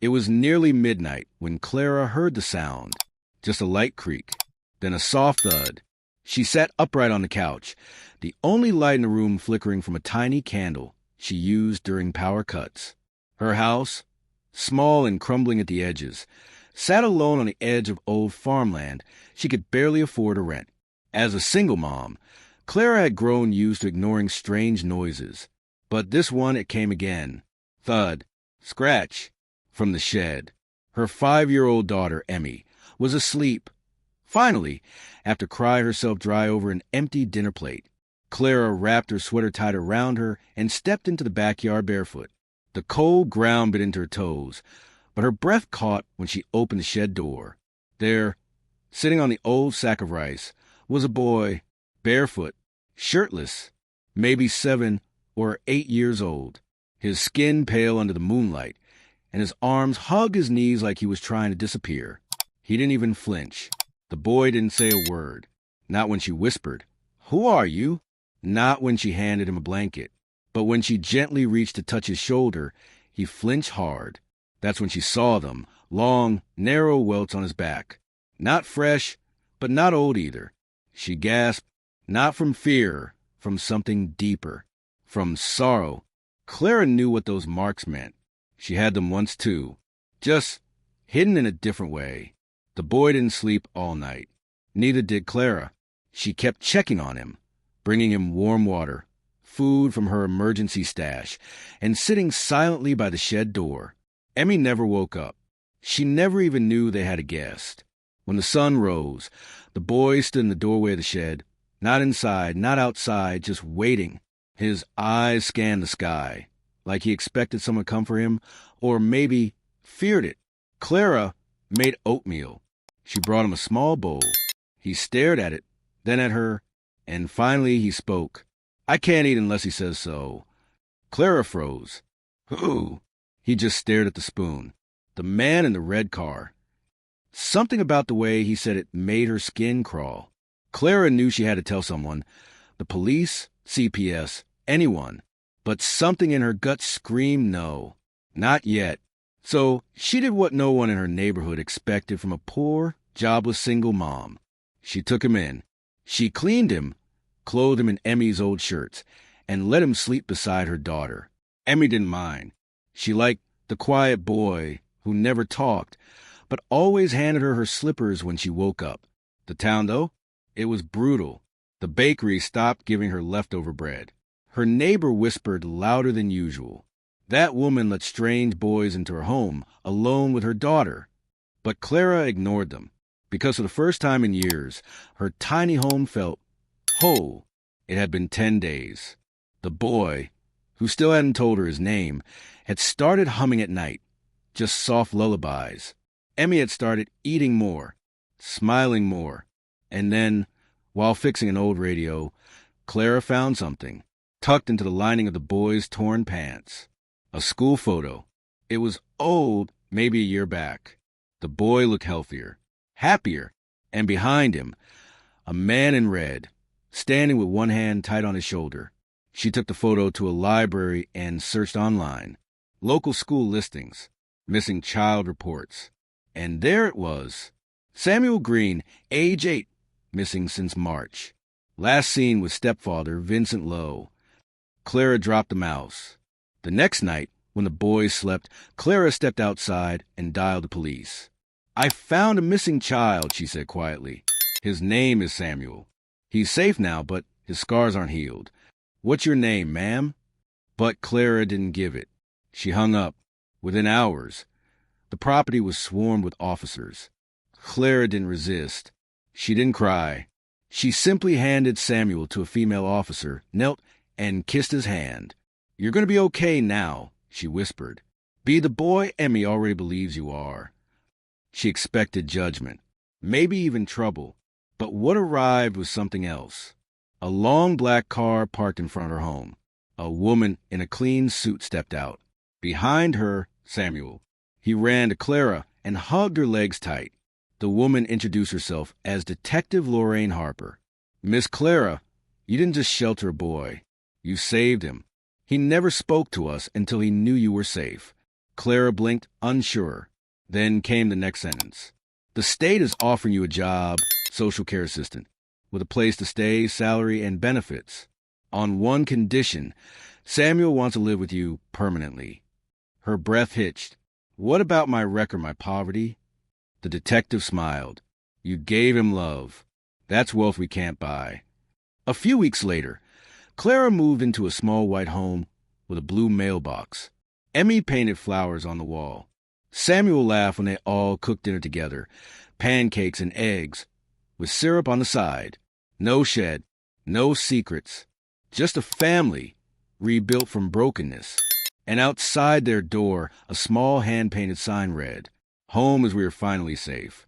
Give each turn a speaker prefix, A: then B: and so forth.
A: It was nearly midnight when Clara heard the sound. Just a light creak, then a soft thud. She sat upright on the couch, the only light in the room flickering from a tiny candle she used during power cuts. Her house, small and crumbling at the edges, sat alone on the edge of old farmland she could barely afford to rent. As a single mom, Clara had grown used to ignoring strange noises. But this one, it came again. Thud, scratch, from the shed. Her 5-year-old daughter, Emmy, was asleep. Finally, after crying herself dry over an empty dinner plate, Clara wrapped her sweater tight around her and stepped into the backyard barefoot. The cold ground bit into her toes, but her breath caught when she opened the shed door. There, sitting on the old sack of rice, was a boy, barefoot, shirtless, maybe 7 or 8 years old, his skin pale under the moonlight, and his arms hugged his knees like he was trying to disappear. He didn't even flinch. The boy didn't say a word. Not when she whispered, "Who are you?" Not when she handed him a blanket. But when she gently reached to touch his shoulder, he flinched hard. That's when she saw them, long, narrow welts on his back. Not fresh, but not old either. She gasped, not from fear, from something deeper. From sorrow. Clara knew what those marks meant. She had them once too, just hidden in a different way. The boy didn't sleep all night. Neither did Clara. She kept checking on him, bringing him warm water, food from her emergency stash, and sitting silently by the shed door. Emmy never woke up. She never even knew they had a guest. When the sun rose, the boy stood in the doorway of the shed, not inside, not outside, just waiting. His eyes scanned the sky, like he expected someone to come for him, or maybe feared it. Clara made oatmeal. She brought him a small bowl. He stared at it, then at her, and finally he spoke. "I can't eat unless he says so." Clara froze. "Who?" He just stared at the spoon. The man in the red car. Something about the way he said it made her skin crawl. Clara knew she had to tell someone. The police, CPS, anyone. But something in her gut screamed no. Not yet. So she did what no one in her neighborhood expected from a poor, jobless single mom. She took him in. She cleaned him, clothed him in Emmy's old shirts, and let him sleep beside her daughter. Emmy didn't mind. She liked the quiet boy who never talked, but always handed her her slippers when she woke up. The town, though, it was brutal. The bakery stopped giving her leftover bread. Her neighbor whispered louder than usual. That woman let strange boys into her home, alone with her daughter. But Clara ignored them, because for the first time in years, her tiny home felt whole. It had been 10 days. The boy, who still hadn't told her his name, had started humming at night, just soft lullabies. Emmy had started eating more, smiling more. And then, while fixing an old radio, Clara found something, tucked into the lining of the boy's torn pants. A school photo. It was old, maybe a year back. The boy looked healthier, happier, and behind him, a man in red, standing with one hand tight on his shoulder. She took the photo to a library and searched online. Local school listings, missing child reports. And there it was. Samuel Green, age 8, missing since March. Last seen with stepfather Vincent Lowe. Clara dropped the mouse. The next night, when the boys slept, Clara stepped outside and dialed the police. "I found a missing child," she said quietly. "His name is Samuel. He's safe now, but his scars aren't healed. What's your name, ma'am?" But Clara didn't give it. She hung up. Within hours, the property was swarmed with officers. Clara didn't resist. She didn't cry. She simply handed Samuel to a female officer, knelt, and kissed his hand. "You're going to be okay now," she whispered. "Be the boy Emmy already believes you are." She expected judgment, maybe even trouble. But what arrived was something else. A long black car parked in front of her home. A woman in a clean suit stepped out. Behind her, Samuel. He ran to Clara and hugged her legs tight. The woman introduced herself as Detective Lorraine Harper. "Miss Clara, you didn't just shelter a boy. You saved him. He never spoke to us until he knew you were safe. Clara blinked, unsure. Then came the next sentence. The state is offering you a job, social care assistant, with a place to stay, salary, and benefits. On one condition, Samuel wants to live with you permanently. Her breath hitched. What about my record, my poverty? The detective smiled. You gave him love. That's wealth we can't buy. A few weeks later, Clara moved into a small white home with a blue mailbox. Emmy painted flowers on the wall. Samuel laughed when they all cooked dinner together, pancakes and eggs, with syrup on the side. No shed, no secrets, just a family rebuilt from brokenness. And outside their door, a small hand-painted sign read, "Home is where you're finally safe."